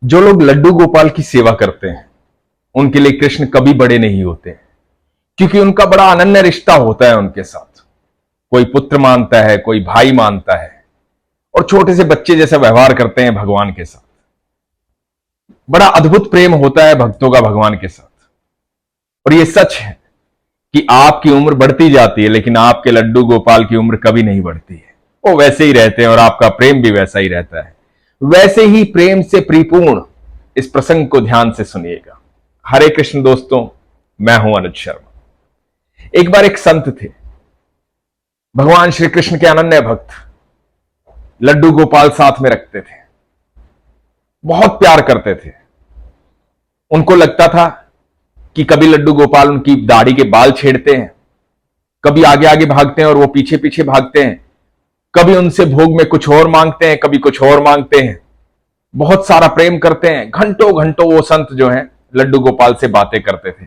जो लोग लड्डू गोपाल की सेवा करते हैं उनके लिए कृष्ण कभी बड़े नहीं होते, क्योंकि उनका बड़ा अनन्य रिश्ता होता है उनके साथ। कोई पुत्र मानता है, कोई भाई मानता है, और छोटे से बच्चे जैसा व्यवहार करते हैं भगवान के साथ। बड़ा अद्भुत प्रेम होता है भक्तों का भगवान के साथ। और यह सच है कि आपकी उम्र बढ़ती जाती है, लेकिन आपके लड्डू गोपाल की उम्र कभी नहीं बढ़ती है। वो वैसे ही रहते हैं और आपका प्रेम भी वैसा ही रहता है। वैसे ही प्रेम से परिपूर्ण इस प्रसंग को ध्यान से सुनिएगा। हरे कृष्ण दोस्तों, मैं हूं अनुज शर्मा। एक बार एक संत थे, भगवान श्री कृष्ण के अनन्य भक्त, लड्डू गोपाल साथ में रखते थे, बहुत प्यार करते थे। उनको लगता था कि कभी लड्डू गोपाल उनकी दाढ़ी के बाल छेड़ते हैं, कभी आगे आगे भागते हैं और वो पीछे पीछे भागते हैं, कभी उनसे भोग में कुछ और मांगते हैं, कभी कुछ और मांगते हैं। बहुत सारा प्रेम करते हैं। घंटों घंटों वो संत जो है लड्डू गोपाल से बातें करते थे,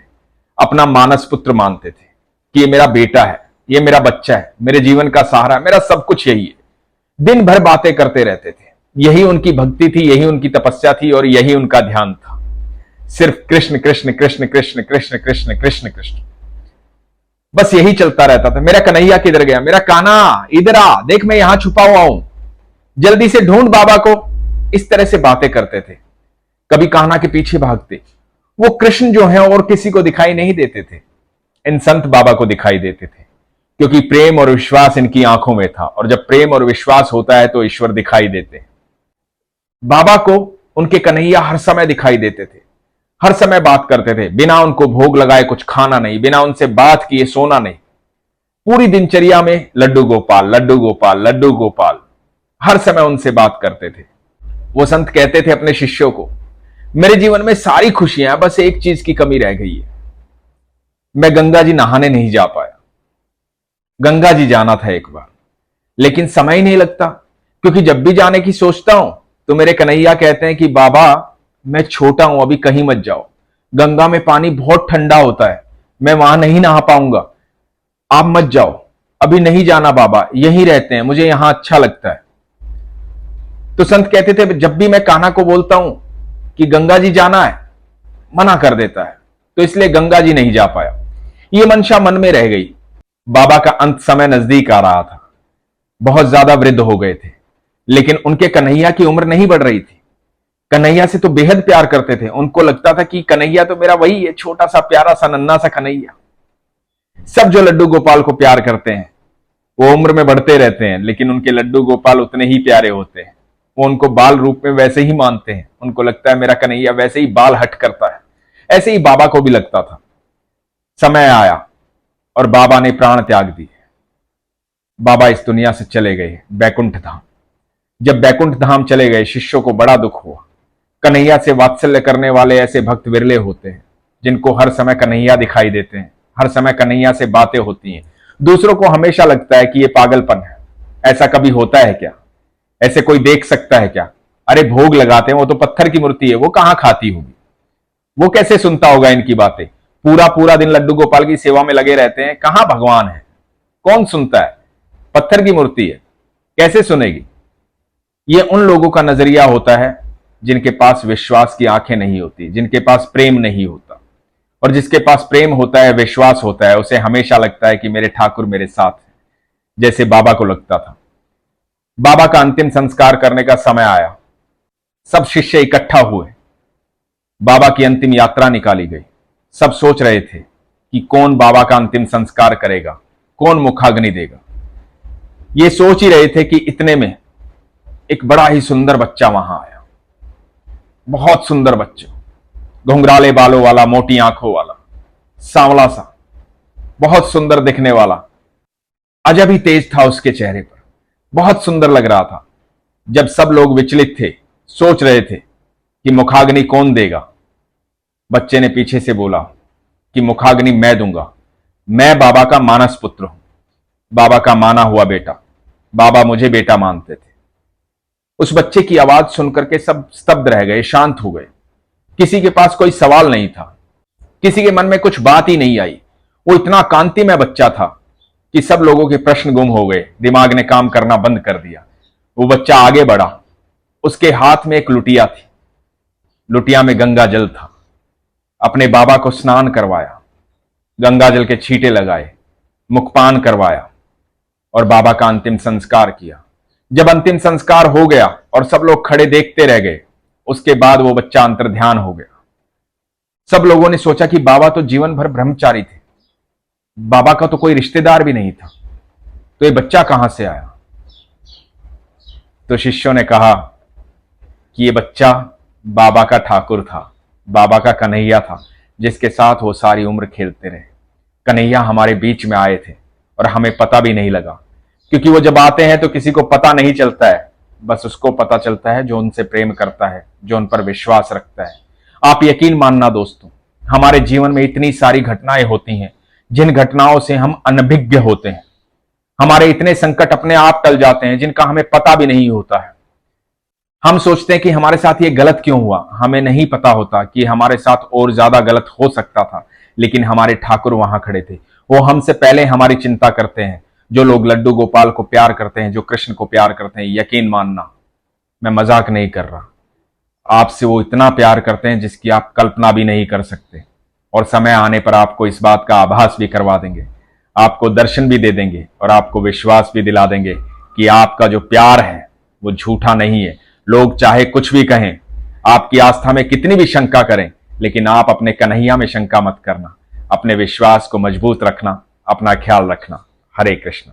अपना मानस पुत्र मानते थे कि ये मेरा बेटा है, ये मेरा बच्चा है, मेरे जीवन का सहारा, मेरा सब कुछ यही है। दिन भर बातें करते रहते थे। यही उनकी भक्ति थी, यही उनकी तपस्या थी और यही उनका ध्यान था। सिर्फ कृष्ण कृष्ण कृष्ण कृष्ण कृष्ण कृष्ण कृष्ण कृष्ण, बस यही चलता रहता था। मेरा कन्हैया किधर गया, मेरा कान्हा इधर आ, देख मैं यहां छुपा हुआ हूं, जल्दी से ढूंढ बाबा को। इस तरह से बातें करते थे। कभी कान्हा के पीछे भागते। वो कृष्ण जो है और किसी को दिखाई नहीं देते थे, इन संत बाबा को दिखाई देते थे, क्योंकि प्रेम और विश्वास इनकी आंखों में था। और जब प्रेम और विश्वास होता है तो ईश्वर दिखाई देते हैं। बाबा को उनके कन्हैया हर समय दिखाई देते थे, हर समय बात करते थे। बिना उनको भोग लगाए कुछ खाना नहीं, बिना उनसे बात किए सोना नहीं। पूरी दिनचर्या में लड्डू गोपाल लड्डू गोपाल लड्डू गोपाल, हर समय उनसे बात करते थे। वो संत कहते थे अपने शिष्यों को, मेरे जीवन में सारी खुशियां, बस एक चीज की कमी रह गई है। मैं गंगा जी नहाने नहीं जा पाया। गंगा जी जाना था एक बार, लेकिन समय ही नहीं लगता, क्योंकि जब भी जाने की सोचता हूं तो मेरे कन्हैया कहते हैं कि बाबा मैं छोटा हूं, अभी कहीं मत जाओ, गंगा में पानी बहुत ठंडा होता है, मैं वहां नहीं नहा पाऊंगा, आप मत जाओ, अभी नहीं जाना बाबा, यहीं रहते हैं, मुझे यहां अच्छा लगता है। तो संत कहते थे जब भी मैं कान्हा को बोलता हूं कि गंगा जी जाना है, मना कर देता है, तो इसलिए गंगा जी नहीं जा पाया। ये मंशा मन में रह गई। बाबा का अंत समय नजदीक आ रहा था, बहुत ज्यादा वृद्ध हो गए थे, लेकिन उनके कन्हैया की उम्र नहीं बढ़ रही थी। कन्हैया से तो बेहद प्यार करते थे। उनको लगता था कि कन्हैया तो मेरा वही है, छोटा सा प्यारा सा नन्हा सा कन्हैया। सब जो लड्डू गोपाल को प्यार करते हैं वो उम्र में बढ़ते रहते हैं, लेकिन उनके लड्डू गोपाल उतने ही प्यारे होते हैं। वो उनको बाल रूप में वैसे ही मानते हैं। उनको लगता है मेरा कन्हैया वैसे ही बाल हट करता है। ऐसे ही बाबा को भी लगता था। समय आया और बाबा ने प्राण त्याग दिए। बाबा इस दुनिया से चले गए बैकुंठ धाम। जब बैकुंठ धाम चले गए, शिष्यों को बड़ा दुख हुआ। कन्हैया से वात्सल्य करने वाले ऐसे भक्त विरले होते हैं, जिनको हर समय कन्हैया दिखाई देते हैं, हर समय कन्हैया से बातें होती हैं। दूसरों को हमेशा लगता है कि ये पागलपन है। ऐसा कभी होता है क्या? ऐसे कोई देख सकता है क्या? अरे भोग लगाते हैं, वो तो पत्थर की मूर्ति है, वो कहां खाती होगी, वो कैसे सुनता होगा इनकी बातें? पूरा पूरा दिन लड्डू गोपाल की सेवा में लगे रहते हैं, कहां भगवान है? कौन सुनता है? पत्थर की मूर्ति है, कैसे सुनेगी? ये उन लोगों का नजरिया होता है जिनके पास विश्वास की आंखें नहीं होती, जिनके पास प्रेम नहीं होता। और जिसके पास प्रेम होता है, विश्वास होता है, उसे हमेशा लगता है कि मेरे ठाकुर मेरे साथ है, जैसे बाबा को लगता था। बाबा का अंतिम संस्कार करने का समय आया। सब शिष्य इकट्ठा हुए। बाबा की अंतिम यात्रा निकाली गई। सब सोच रहे थे कि कौन बाबा का अंतिम संस्कार करेगा, कौन मुखाग्नि देगा। ये सोच ही रहे थे कि इतने में एक बड़ा ही सुंदर बच्चा वहां आया। बहुत सुंदर बच्चा, घुंघराले बालों वाला, मोटी आंखों वाला, सांवला सा, बहुत सुंदर दिखने वाला। अजब ही तेज था उसके चेहरे पर, बहुत सुंदर लग रहा था। जब सब लोग विचलित थे, सोच रहे थे कि मुखाग्नि कौन देगा, बच्चे ने पीछे से बोला कि मुखाग्नि मैं दूंगा, मैं बाबा का मानस पुत्र हूं, बाबा का माना हुआ बेटा, बाबा मुझे बेटा मानते थे। उस बच्चे की आवाज सुनकर के सब स्तब्ध रह गए, शांत हो गए। किसी के पास कोई सवाल नहीं था, किसी के मन में कुछ बात ही नहीं आई। वो इतना कांतिमय बच्चा था कि सब लोगों के प्रश्न गुम हो गए, दिमाग ने काम करना बंद कर दिया। वो बच्चा आगे बढ़ा। उसके हाथ में एक लुटिया थी। लुटिया में गंगा जल था। अपने बाबा को स्नान करवाया, गंगा जल के छींटे लगाए, मुखपान करवाया और बाबा का अंतिम संस्कार किया। जब अंतिम संस्कार हो गया और सब लोग खड़े देखते रह गए, उसके बाद वो बच्चा अंतर्ध्यान हो गया। सब लोगों ने सोचा कि बाबा तो जीवन भर ब्रह्मचारी थे, बाबा का तो कोई रिश्तेदार भी नहीं था, तो ये बच्चा कहां से आया? तो शिष्यों ने कहा कि ये बच्चा बाबा का ठाकुर था, बाबा का कन्हैया था, जिसके साथ वो सारी उम्र खेलते रहे। कन्हैया हमारे बीच में आए थे और हमें पता भी नहीं लगा, क्योंकि वो जब आते हैं तो किसी को पता नहीं चलता है, बस उसको पता चलता है जो उनसे प्रेम करता है, जो उन पर विश्वास रखता है। आप यकीन मानना दोस्तों, हमारे जीवन में इतनी सारी घटनाएं होती हैं जिन घटनाओं से हम अनभिज्ञ होते हैं। हमारे इतने संकट अपने आप टल जाते हैं जिनका हमें पता भी नहीं होता है। हम सोचते हैं कि हमारे साथ ये गलत क्यों हुआ, हमें नहीं पता होता कि हमारे साथ और ज्यादा गलत हो सकता था, लेकिन हमारे ठाकुर वहां खड़े थे। वो हमसे पहले हमारी चिंता करते हैं। जो लोग लड्डू गोपाल को प्यार करते हैं, जो कृष्ण को प्यार करते हैं, यकीन मानना, मैं मजाक नहीं कर रहा, आपसे वो इतना प्यार करते हैं जिसकी आप कल्पना भी नहीं कर सकते। और समय आने पर आपको इस बात का आभास भी करवा देंगे, आपको दर्शन भी दे देंगे और आपको विश्वास भी दिला देंगे कि आपका जो प्यार है वो झूठा नहीं है। लोग चाहे कुछ भी कहें, आपकी आस्था में कितनी भी शंका करें, लेकिन आप अपने कन्हैया में शंका मत करना। अपने विश्वास को मजबूत रखना, अपना ख्याल रखना। हरे कृष्ण।